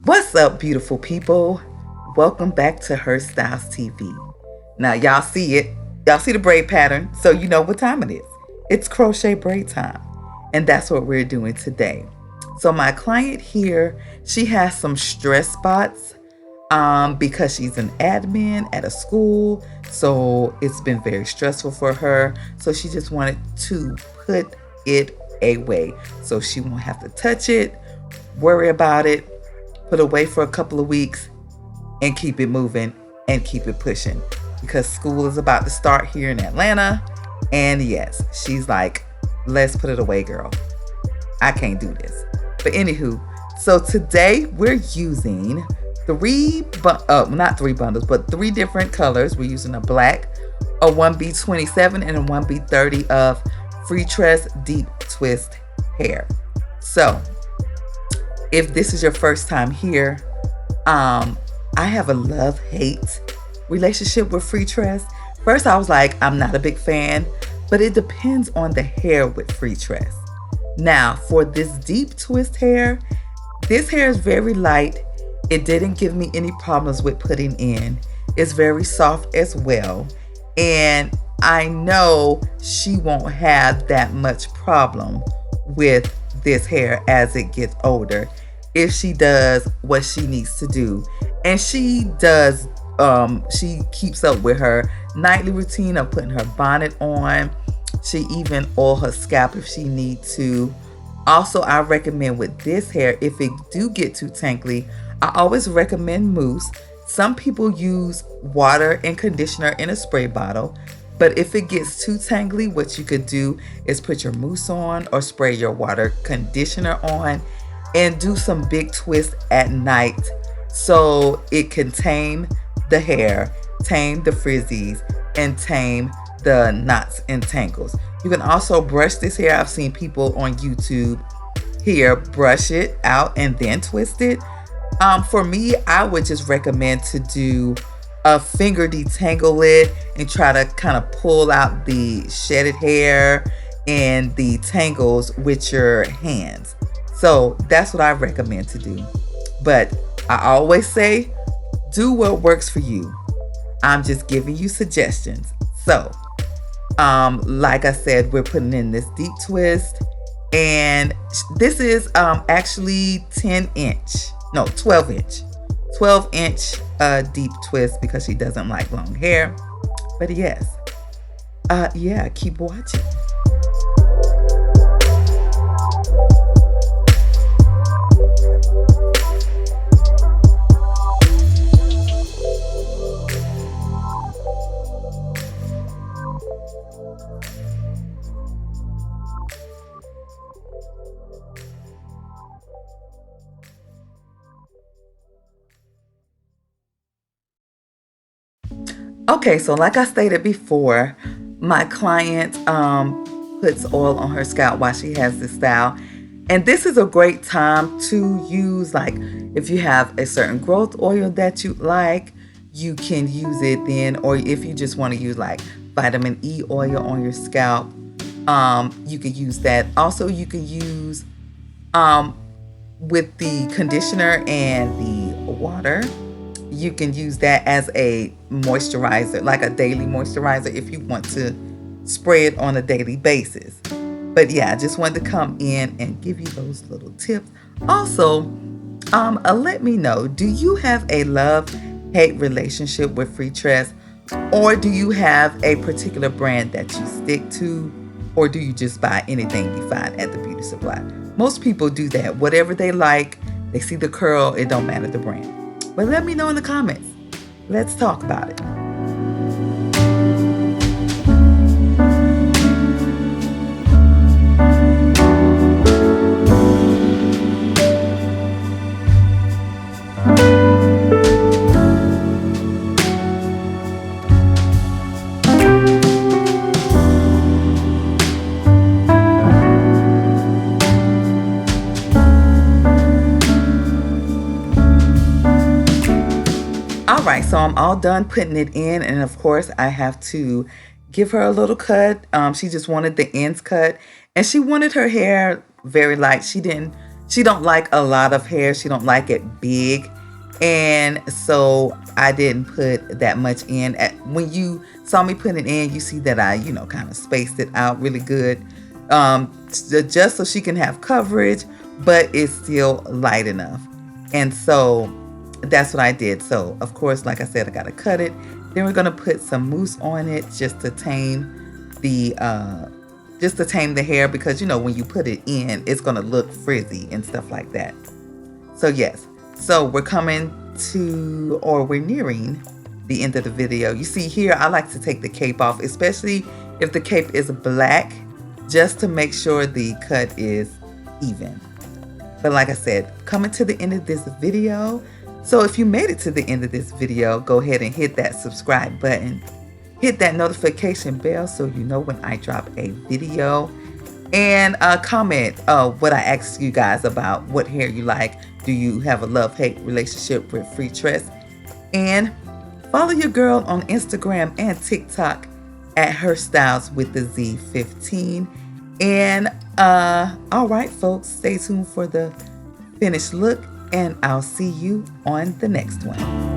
What's up, beautiful people? Welcome back to Her Styles TV. Now, y'all see it. Y'all see the braid pattern, so you know what time it is. It's crochet braid time, and that's what we're doing today. So my client here, she has some stress spots because she's an admin at a school, so it's been very stressful for her. So she just wanted to put it away so she won't have to touch it, worry about it, put away for a couple of weeks, and keep it moving and keep it pushing because school is about to start here in Atlanta. And yes, she's like, let's put it away, girl. I can't do this. But anywho, so today we're using not three bundles, but three different colors. We're using a black, a 1B27, and a 1B30 of Freetress Deep Twist hair. So if this is your first time here, I have a love-hate relationship with Freetress. First, I was like, I'm not a big fan, but it depends on the hair with Freetress. Now, for this deep twist hair, this hair is very light. It didn't give me any problems with putting in. It's very soft as well. And I know she won't have that much problem with this hair as it gets older if she does what she needs to do. And she does, she keeps up with her nightly routine of putting her bonnet on. She even oil her scalp if she needs to. Also, I recommend with this hair, if it do get too tangly, I always recommend mousse. Some people use water and conditioner in a spray bottle, but if it gets too tangly, what you could do is put your mousse on or spray your water conditioner on and do some big twists at night so it can tame the hair, tame the frizzies, and tame the knots and tangles. You can also brush this hair. I've seen people on YouTube here brush it out and then twist it. For me, I would just recommend to do a finger detangle it and try to kind of pull out the shedded hair and the tangles with your hands. So that's what I recommend to do. But I always say, do what works for you. I'm just giving you suggestions. So, like I said, we're putting in this deep twist, and this is actually 12 inch deep twist because she doesn't like long hair. But yes, yeah, keep watching. Okay, so like I stated before, my client puts oil on her scalp while she has this style. And this is a great time to use, like, if you have a certain growth oil that you like, you can use it then. Or if you just want to use like vitamin E oil on your scalp, you can use that. Also, you can use with the conditioner and the water, you can use that as a moisturizer, like a daily moisturizer if you want to spray it on a daily basis. But yeah, I just wanted to come in and give you those little tips. Also, let me know, do you have a love-hate relationship with Freetress? Or do you have a particular brand that you stick to? Or do you just buy anything you find at the beauty supply? Most people do that. Whatever they like, they see the curl, it don't matter the brand. But let me know in the comments. Let's talk about it. Alright, so I'm all done putting it in, and of course I have to give her a little cut. She just wanted the ends cut, and she wanted her hair very light. She didn't She don't like a lot of hair. She don't like it big. And so I didn't put that much in. When you saw me put it in, you see that I, kind of spaced it out really good. Just so she can have coverage, but it's still light enough. And so that's what I did. So of course, like I said, I got to cut it. Then we're going to put some mousse on it just to tame the hair, because when you put it in, it's going to look frizzy and stuff like that. So yes, so we're nearing the end of the video. You see here, I like to take the cape off, especially if the cape is black, just to make sure the cut is even. But like I said, coming to the end of this video. So if you made it to the end of this video, go ahead and hit that subscribe button. Hit that notification bell so you know when I drop a video. And comment what I asked you guys about what hair you like. Do you have a love-hate relationship with Freetress? And follow your girl on Instagram and TikTok at herstyleswithaz15. And all right, folks, stay tuned for the finished look, and I'll see you on the next one.